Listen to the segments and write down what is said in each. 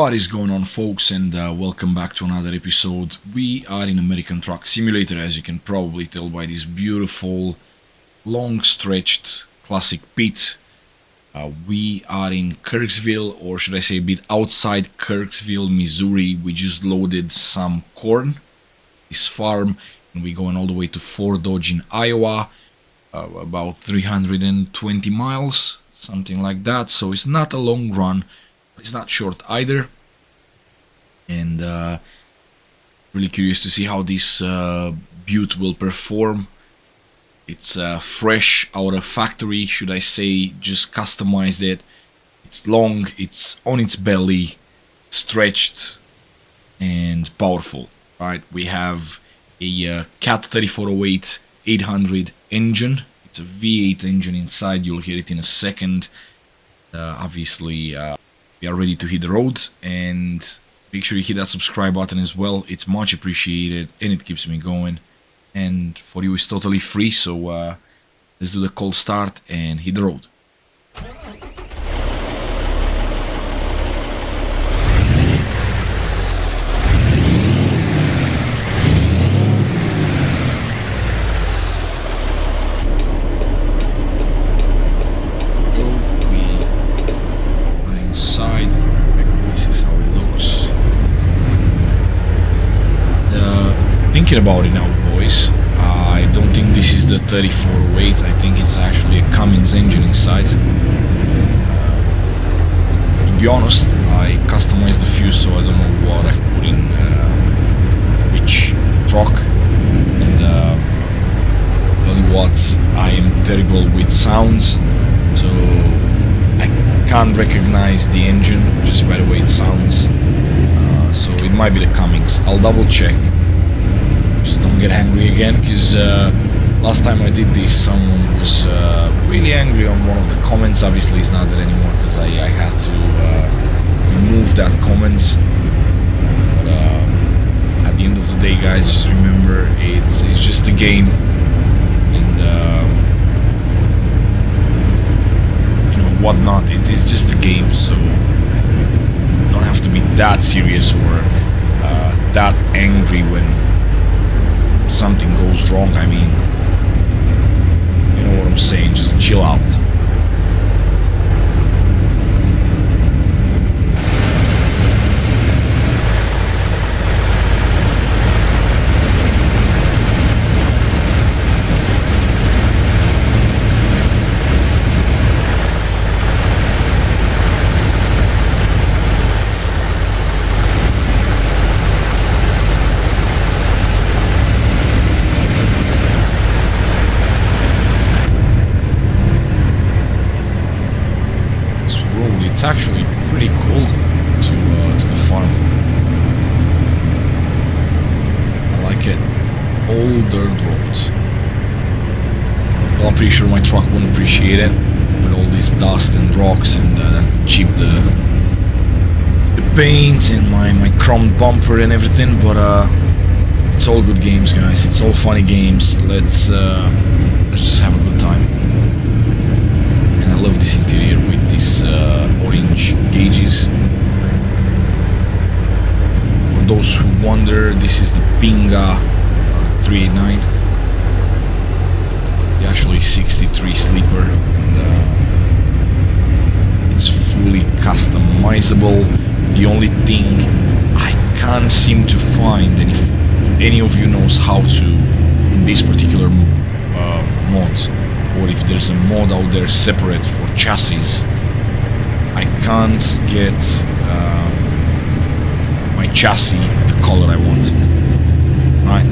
What is going on, folks, and welcome back to another episode. We are in American Truck Simulator, as you can probably tell by this beautiful, long-stretched classic pit. We are in Kirksville, or should I say a bit outside Kirksville, Missouri. We just loaded some corn, this farm, and we're going all the way to Fort Dodge in Iowa, about 320 miles, something like that. So it's not a long run. It's not short either, and really curious to see how this butte will perform. It's fresh out of factory, should I say, just customized it. It's long, it's on its belly, stretched and powerful. Right, we have a Cat 3408 800 engine. It's a V8 engine inside, you'll hear it in a second. Obviously, we are ready to hit the road, and make sure you hit that subscribe button as well. It's much appreciated and it keeps me going, and for you it's totally free. So let's do the cold start and hit the road. Thinking about it now, boys, I don't think this is the 3408. I think it's actually a Cummins engine inside. To be honest, I customized the fuse, so I don't know what I've put in which truck. And tell you what, I am terrible with sounds, so I can't recognize the engine just by the way it sounds. So it might be the Cummins. I'll double check. Just don't get angry again, because last time I did this, someone was really angry on one of the comments. Obviously it's not there anymore, because I had to remove that comment. But at the end of the day, guys, just remember, it's just a game, and you know, whatnot, it's just a game, so you don't have to be that serious or that angry when something goes wrong. I mean, you know what I'm saying, just chill out. It's actually pretty cool to the farm. I like it. All dirt roads. Well, I'm pretty sure my truck won't appreciate it with all this dust and rocks, and that could chip the paint and my chrome bumper and everything. But it's all good games, guys. It's all funny games. Let's just have a good time. And I love this interior with this orange gauges. For those who wonder, this is the Pinga 389. The actually 63 sleeper, and it's fully customizable. The only thing I can't seem to find, and if any of you knows how to in this particular mod, or if there's a mod out there separate for chassis, I can't get my chassis the color I want. Right?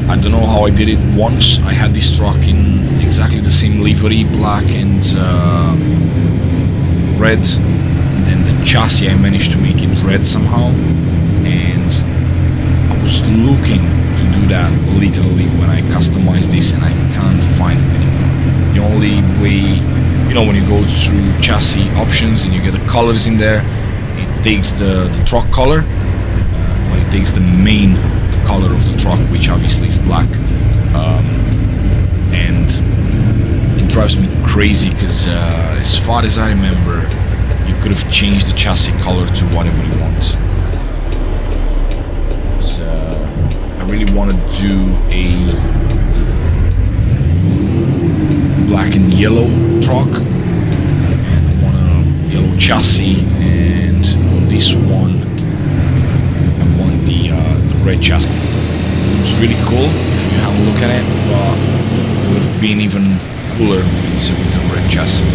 I don't know how I did it. Once I had this truck in exactly the same livery, black and red, and then the chassis I managed to make it red somehow, and I was looking to do that literally when I customized this, and I can't find it anymore. The only way, you know, when you go through chassis options and you get the colors in there, it takes the truck color, well, it takes the main color of the truck, which obviously is black, and it drives me crazy, because as far as I remember, you could have changed the chassis color to whatever you want. So I really want to do a black and yellow truck, and I want a yellow chassis, and on this one I want the red chassis. It's really cool if you have a look at it, but it would have been even cooler with the red chassis.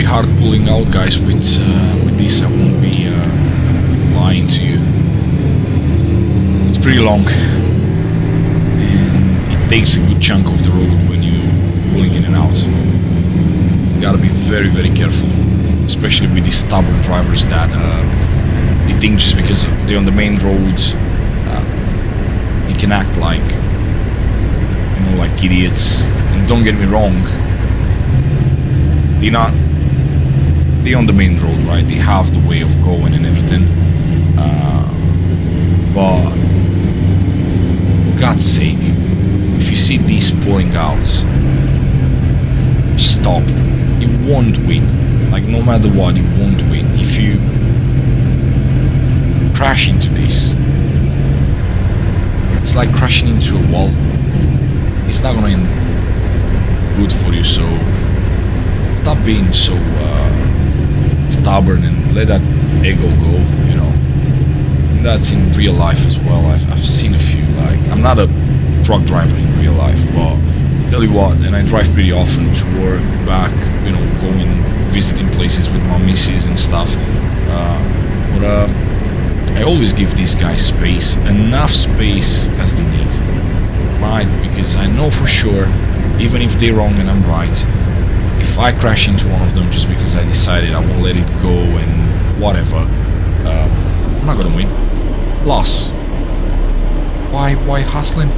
Hard pulling out, guys, with this. I won't be lying to you. It's pretty long, and it takes a good chunk of the road when you're pulling in and out. You gotta be very, very careful, especially with these stubborn drivers that they think just because they're on the main roads, you can act like, you know, like idiots. And don't get me wrong, they're on the main road, right? They have the way of going and everything. But God's sake, if you see these pulling out, stop. You won't win. Like, no matter what, you won't win. If you crash into this, it's like crashing into a wall. It's not gonna end good for you, so stop being so stubborn and let that ego go, you know. And that's in real life as well. I've seen a few. Like, I'm not a truck driver in real life, but tell you what, and I drive pretty often to work, back, you know, going visiting places with my missus and stuff. But I always give these guys space, enough space as they need, right? Because I know for sure, even if they're wrong and I'm right, if I crash into one of them just because I decided I won't let it go and whatever, I'm not gonna win. Loss. Why hustling?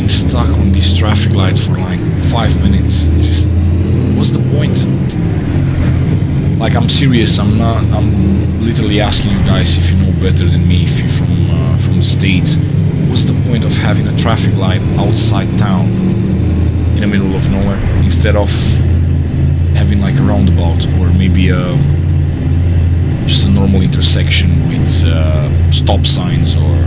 Stuck on this traffic light for like 5 minutes. Just, what's the point? Like, I'm serious. I'm literally asking you guys, if you know better than me, if you're from the States, what's the point of having a traffic light outside town? You the middle of nowhere, instead of having like a roundabout or maybe just a normal intersection with stop signs, or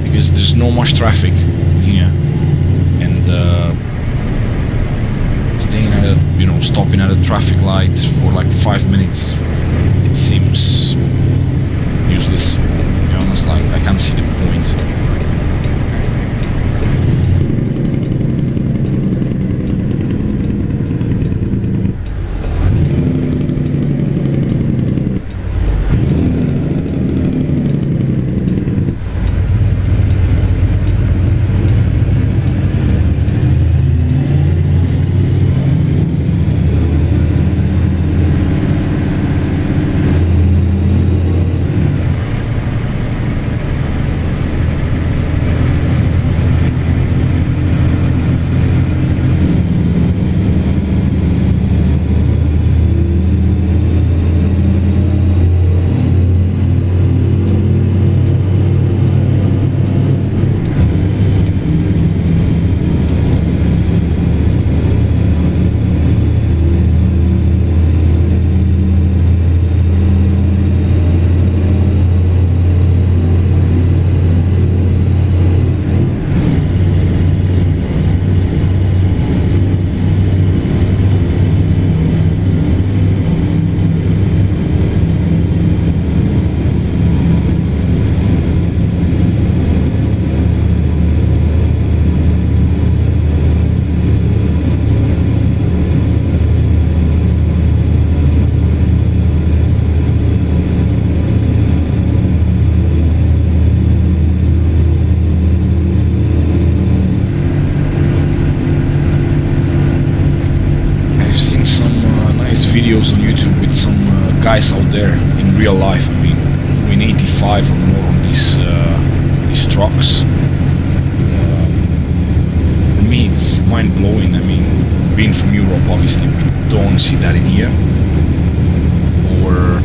because there's no much traffic here, and staying at a, stopping at a traffic light for like 5 minutes, it seems useless. To be honest, like I can't see the point. Videos on YouTube with some guys out there in real life. I mean, doing 85 or more on these trucks. For me, it's mind blowing. I mean, being from Europe, obviously, we don't see that in here, or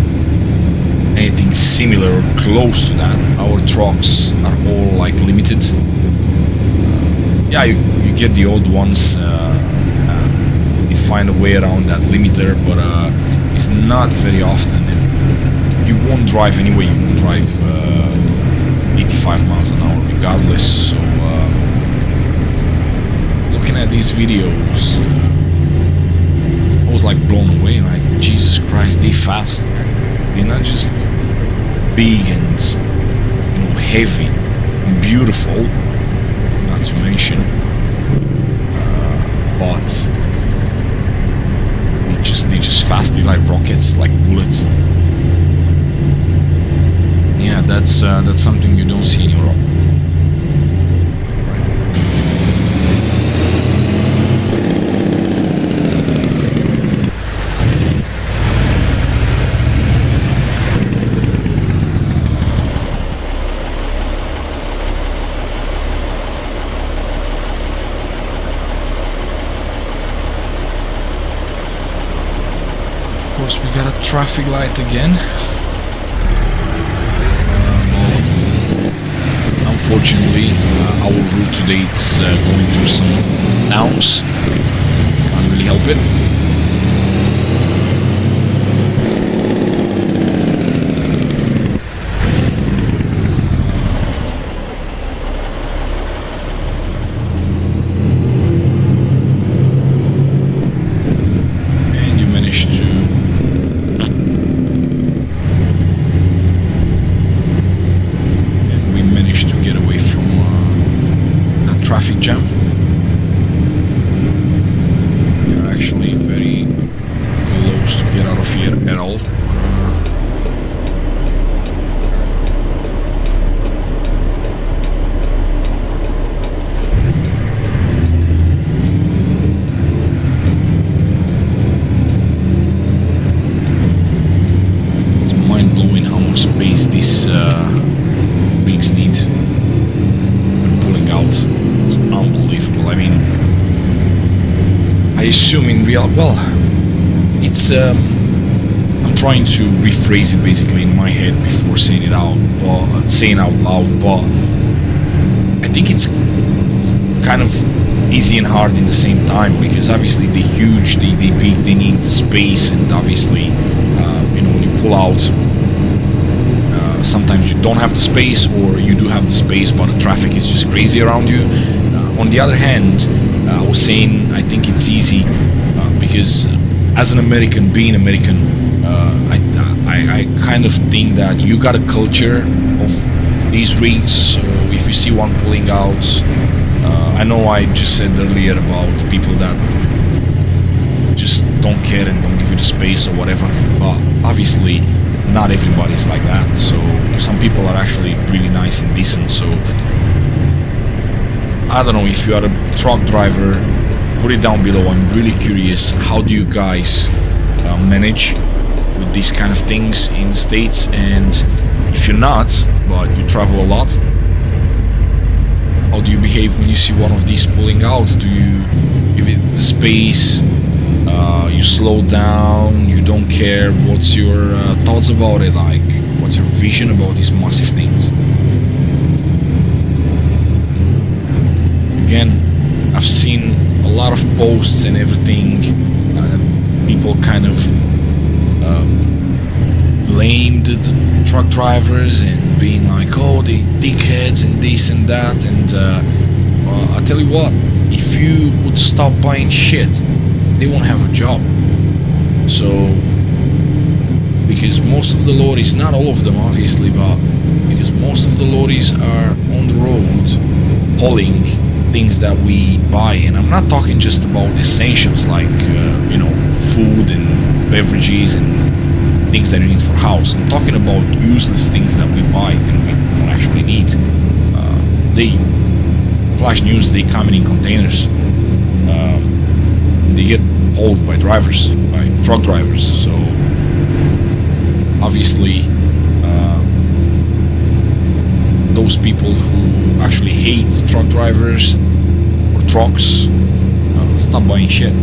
anything similar or close to that. Our trucks are all like limited. Yeah, you get the old ones. Find a way around that limiter, but it's not very often, and you won't drive anyway. You won't drive 85 miles an hour regardless. So looking at these videos, I was like blown away. Like, Jesus Christ, they fast. They're not just big and heavy and beautiful, not to mention, but they just fast. They like rockets, like bullets. Yeah, that's something you don't see in Europe. We got a traffic light again. Unfortunately, our route today it's going through some downs. Can't really help it. Traffic jam. We are actually very close to get out of here at all. It's mind-blowing how much space these rigs need when pulling out. It's unbelievable. I mean, I assume in real, well, it's I'm trying to rephrase it basically in my head before saying it out, or saying out loud, but I think it's kind of easy and hard in the same time, because obviously they're huge, they big, they need space, and obviously you know, when you pull out, sometimes you don't have the space, or you do have the space but the traffic is just crazy around you. On the other hand, I was saying I think it's easy because as an American, being American, I kind of think that you got a culture of these rigs. So if you see one pulling out, I know I just said earlier about people that just don't care and don't give you the space or whatever, but obviously not everybody's like that. So some people are actually really nice and decent. So I don't know, if you are a truck driver, put it down below. I'm really curious, how do you guys manage with these kind of things in the States? And if you're not, but you travel a lot, how do you behave when you see one of these pulling out? Do you give it the space? You slow down? You don't care? What's your thoughts about it? Like, what's your vision about these massive things? Again, I've seen a lot of posts and everything, people kind of blamed the truck drivers and being like, oh, they dickheads and this and that, and I tell you what, if you would stop buying shit, they won't have a job. So, because most of the lorries, not all of them obviously, but because most of the lorries are on the road hauling things that we buy, and I'm not talking just about essentials like you know, food and beverages and things that you need for house. I'm talking about useless things that we buy and we don't actually need. They flash news, they come in containers, they get hauled by drivers, by truck drivers. So obviously those people who actually hate truck drivers or trucks, stop buying shit.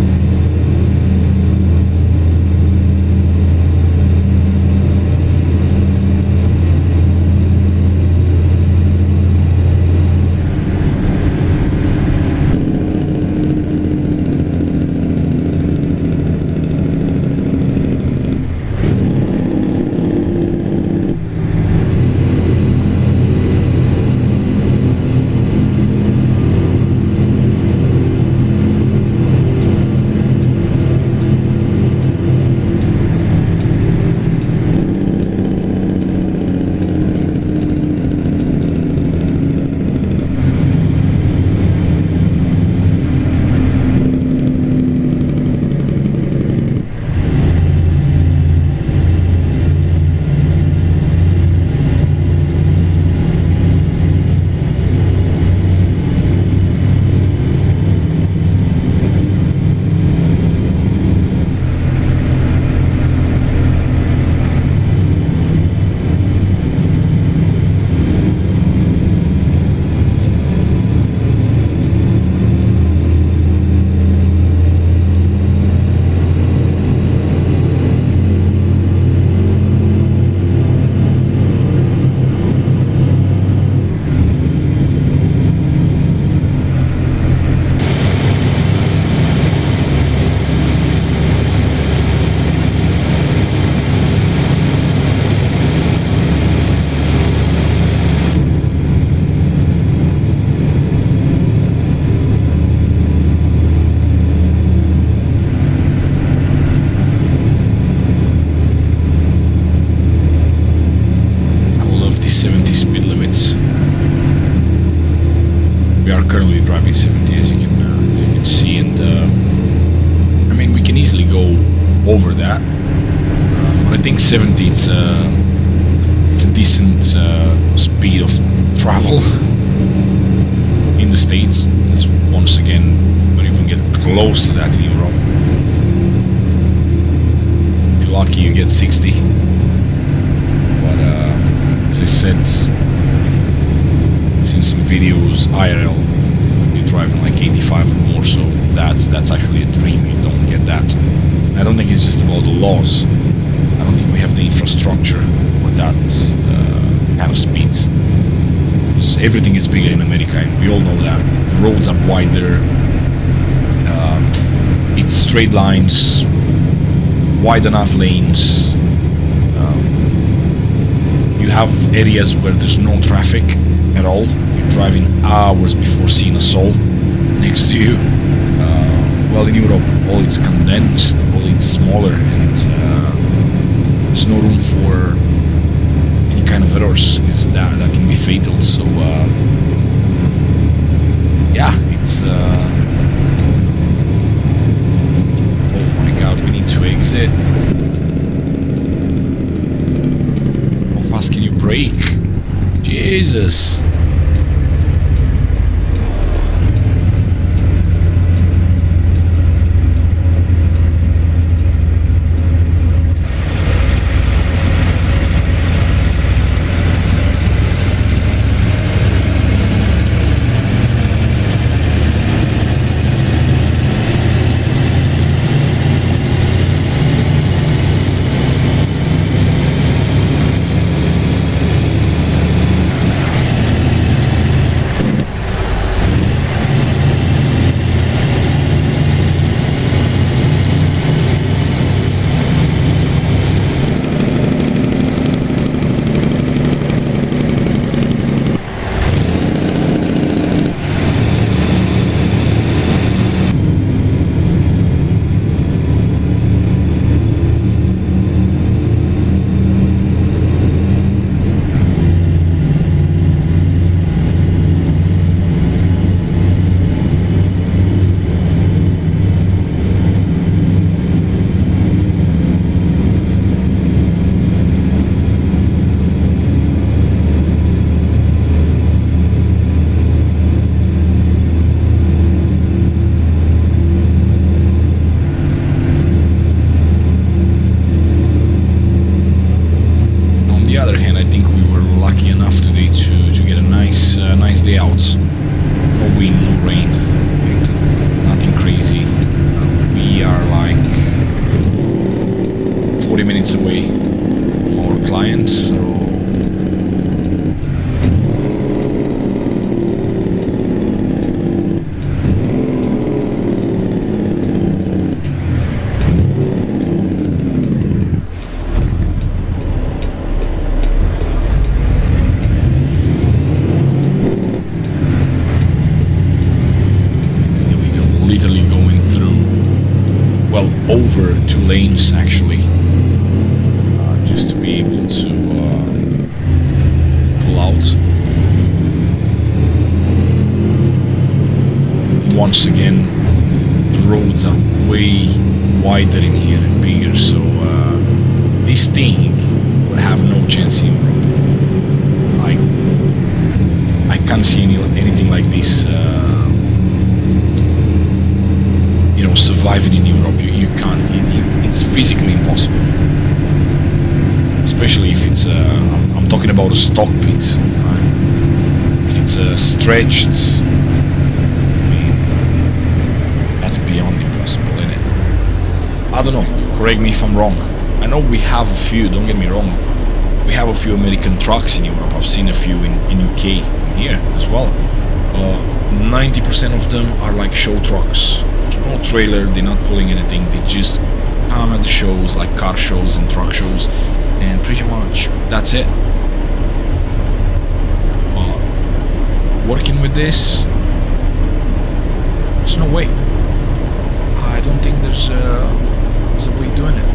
Currently driving 70, as you can see, and I mean, we can easily go over that, but I think 70 it's a decent speed of travel in the States. Because once again, don't even get close to that in Europe. If you're lucky, you get 60, but as I said, I've seen some videos IRL, they're driving like 85 or more, so that's actually a dream. You don't get that. I don't think it's just about the laws. I don't think we have the infrastructure for that kind of speeds. everything is bigger in America, and we all know that. The roads are wider, it's straight lines, wide enough lanes. You have areas where there's no traffic at all. You're driving hours before seeing a soul next to you. Well, in Europe, all it's condensed, all it's smaller, and there's no room for any kind of errors, because that can be fatal. So yeah, it's oh my god, we need to exit. How fast can you brake? Jesus. Day out. No wind, no rain, nothing crazy. We are like 40 minutes away from our client, so over 2 lanes actually, just to be able to pull out. Once again, the roads are way wider in here and bigger, so this thing would have no chance in Europe. Like, I can't see anything like this you know, surviving in Europe. You can't. It's physically impossible. Especially if it's I'm talking about a stock pit. Right? If it's stretched, I mean, that's beyond impossible, isn't it? I don't know. Correct me if I'm wrong. I know we have a few. Don't get me wrong. We have a few American trucks in Europe. I've seen a few in UK here as well. 90% of them are like show trucks. No trailer, they're not pulling anything, they just come at the shows, like car shows and truck shows, and pretty much that's it. But working with this, there's no way. I don't think there's a way of doing it.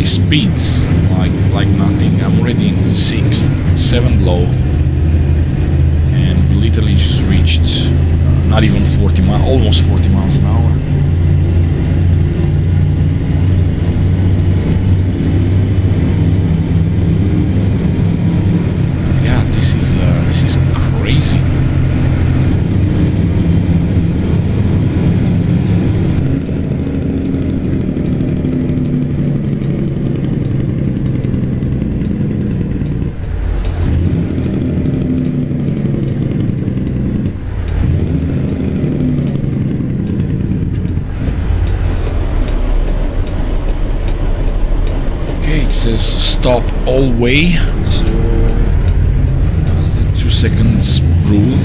Speeds like nothing. I'm already in 6th, 7th low, and we literally just reached not even 40 miles, almost 40 miles an hour. Yeah, this is crazy. says stop all way, so that's the 2 seconds rule.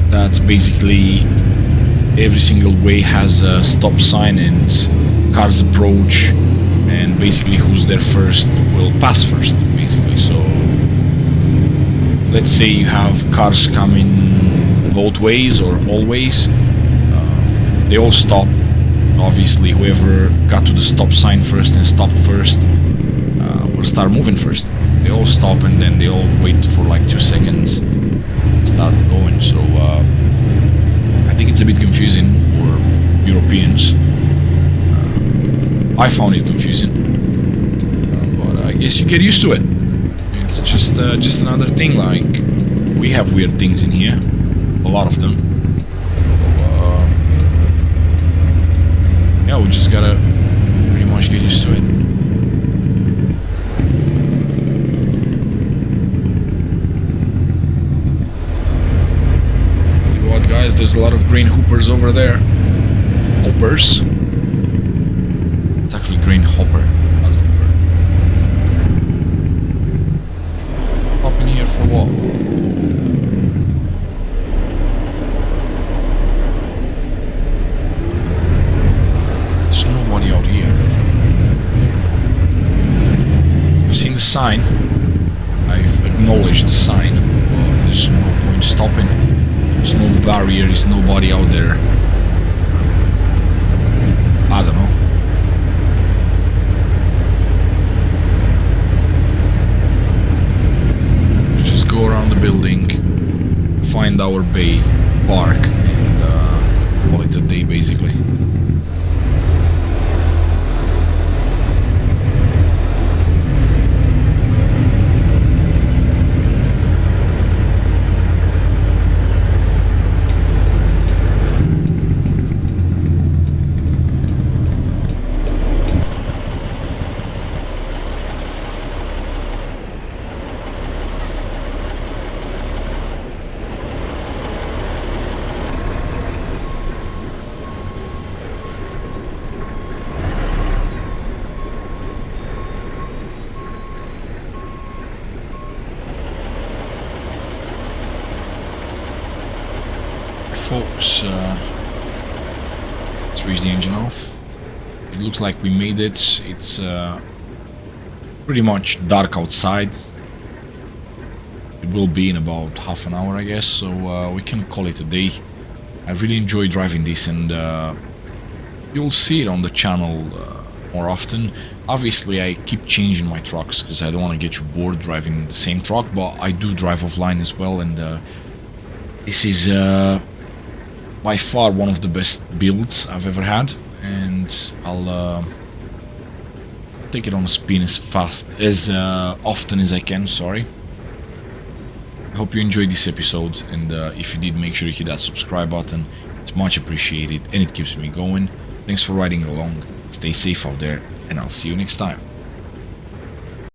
That's basically every single way has a stop sign and cars approach, and basically who's there first will pass first, basically. So let's say you have cars coming both ways or all ways, they all stop. Obviously whoever got to the stop sign first and stopped first will start moving first. They all stop and then they all wait for like 2 seconds, start going. So I think it's a bit confusing for Europeans. I found it confusing, but I guess you get used to it. It's just another thing. Like, we have weird things in here, a lot of them. Yeah, we just gotta pretty much get used to it. Tell you what, guys, there's a lot of green hoopers over there. Hoppers. It's actually green hopper, not hopper. Hop in here for what? There's nobody out here. I've seen the sign. I've acknowledged the sign. Well, there's no point stopping. There's no barrier. There's nobody out there. I don't know. Just go around the building, find our bay, park, and call it a day, basically. Folks, switch the engine off. It looks like we made it. It's pretty much dark outside. It will be in about half an hour, I guess, so we can call it a day. I really enjoy driving this, and you'll see it on the channel more often. Obviously, I keep changing my trucks because I don't want to get you bored driving the same truck, but I do drive offline as well, and this is by far one of the best builds I've ever had, and I'll take it on a spin as often as I can. Sorry. I hope you enjoyed this episode, and if you did, make sure you hit that subscribe button. It's much appreciated and it keeps me going. Thanks for riding along. Stay safe out there, and I'll see you next time.